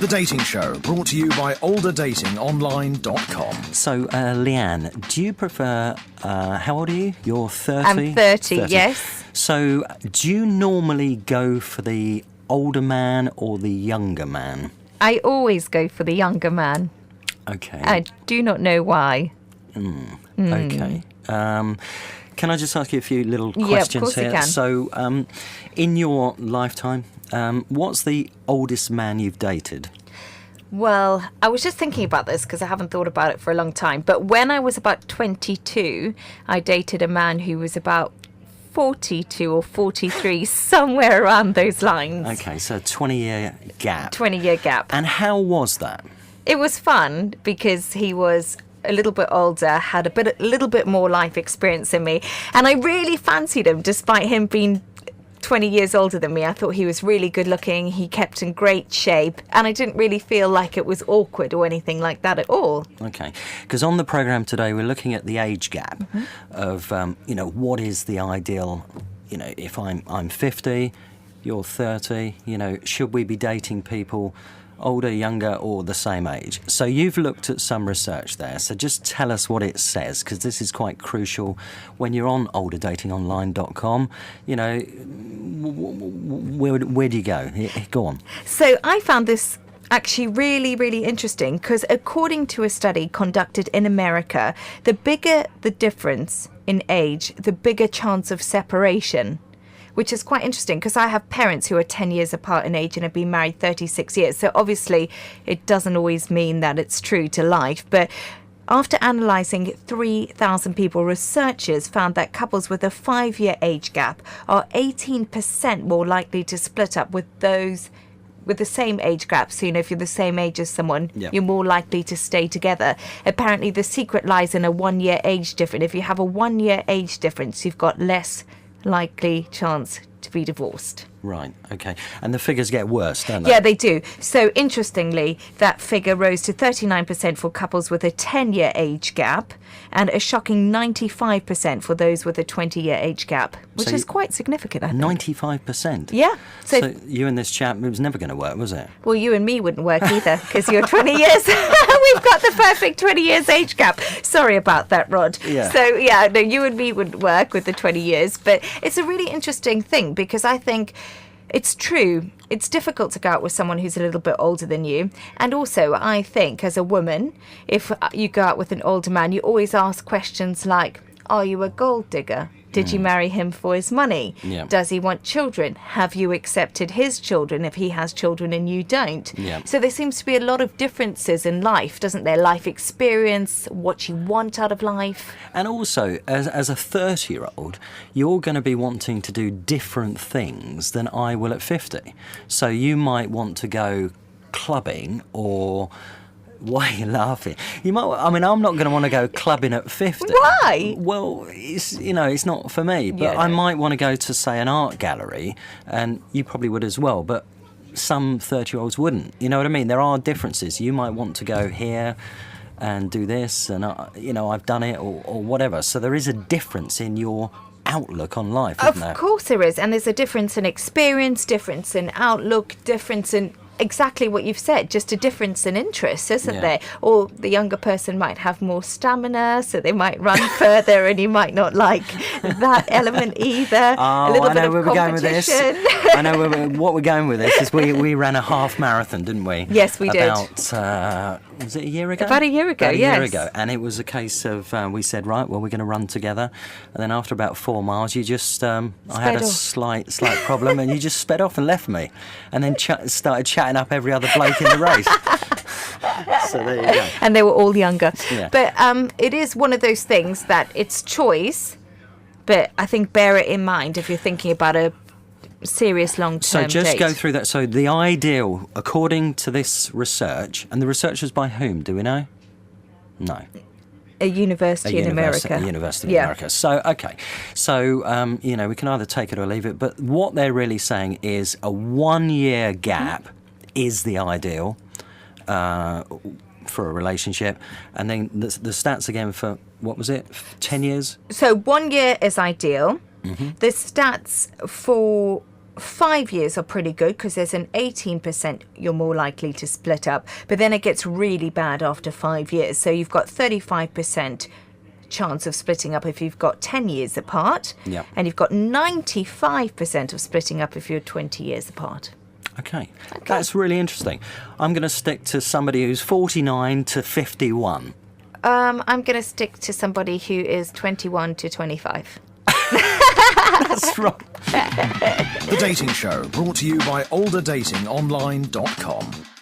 The Dating Show, brought to you by olderdatingonline.com. So, Leigh-Ann, do you prefer, how old are you? You're 30? I'm 30, yes. So, do you normally go for the older man or the younger man? I always go for the younger man. Okay. I do not know why. Okay. Can I just ask you a few little questions here? You can. So, in your lifetime, what's the oldest man you've dated? Well, I was just thinking about this because I haven't thought about it for a long time. But when I was about 22, I dated a man who was about 42 or 43, somewhere around those lines. Okay, so 20-year gap. 20-year gap. And how was that? It was fun because he was a little bit older, had a little bit more life experience than me, and I really fancied him despite him being 20 years older than me. I thought he was really good looking, he kept in great shape, and I didn't really feel like it was awkward or anything like that at all. Okay, because on the programme today we're looking at the age gap of, what is the ideal, if I'm 50, you're 30, should we be dating people older, younger, or the same age? So you've looked at some research there, so just tell us what it says, because this is quite crucial when you're on olderdatingonline.com. Where do you go? Go on. So I found this actually really, really interesting because according to a study conducted in America, the bigger the difference in age, the bigger chance of separation. Which is quite interesting because I have parents who are 10 years apart in age and have been married 36 years. So obviously it doesn't always mean that it's true to life. But after analysing 3,000 people, researchers found that couples with a 5-year age gap are 18% more likely to split up with those with the same age gap. So, if you're the same age as someone, you're more likely to stay together. Apparently, the secret lies in a 1-year age difference. If you have a 1-year age difference, you've got less likely chance to be divorced. Right, okay. And the figures get worse, don't they? Yeah, they do. So interestingly, that figure rose to 39% for couples with a 10-year age gap and a shocking 95% for those with a 20-year age gap, which is quite significant, I think. 95%? Yeah. So you and this chap, it was never going to work, was it? Well, you and me wouldn't work either because you're 20 years. We've got the perfect 20 years age gap. Sorry about that, Rod. Yeah. So, no, you and me wouldn't work with the 20 years. But it's a really interesting thing because I think it's true. It's difficult to go out with someone who's a little bit older than you. And also, I think as a woman, if you go out with an older man, you always ask questions like, are you a gold digger? Did you marry him for his money? Yeah. Does he want children? Have you accepted his children if he has children and you don't? Yeah. So there seems to be a lot of differences in life, doesn't there? Life experience, what you want out of life. And also, as a 30-year-old, you're going to be wanting to do different things than I will at 50. So you might want to go clubbing or... Why are you laughing? I'm not going to want to go clubbing at 50. Why? Well, it's not for me. But I might want to go to, say, an art gallery, and you probably would as well. But some 30-year-olds wouldn't. You know what I mean? There are differences. You might want to go here and do this, and I've done it or whatever. So there is a difference in your outlook on life, isn't there? Of course there is, and there's a difference in experience, difference in outlook, difference in exactly what you've said, just a difference in interests, isn't there? Or the younger person might have more stamina, so they might run further, and you might not like that element either. Oh, a little I know bit where of we're going with this. I know what we're going with this is we ran a half marathon, didn't we? Yes, we did. About was it a year ago? About a year ago, about a yes. year ago, and it was a case of we said, right, well, we're going to run together, and then after about 4 miles, you just I had a slight problem, and you just sped off and left me, and then started chatting up every other bloke in the race. So there you go. And they were all younger. Yeah. But it is one of those things that it's choice, but I think bear it in mind if you're thinking about a serious long-term So just date. go through that. So the ideal, according to this research, and the research was by whom, do we know? No. A university in America. A university in America. So, okay. So, we can either take it or leave it, but what they're really saying is a 1-year gap is the ideal for a relationship. And then the stats again for, what was it, 10 years? So 1 year is ideal. The stats for 5 years are pretty good because there's an 18% you're more likely to split up. But then it gets really bad after 5 years. So you've got 35% chance of splitting up if you've got 10 years apart. Yeah. And you've got 95% of splitting up if you're 20 years apart. Okay. That's really interesting. I'm going to stick to somebody who's 49 to 51. I'm going to stick to somebody who is 21 to 25. That's right. The Dating Show, brought to you by olderdatingonline.com.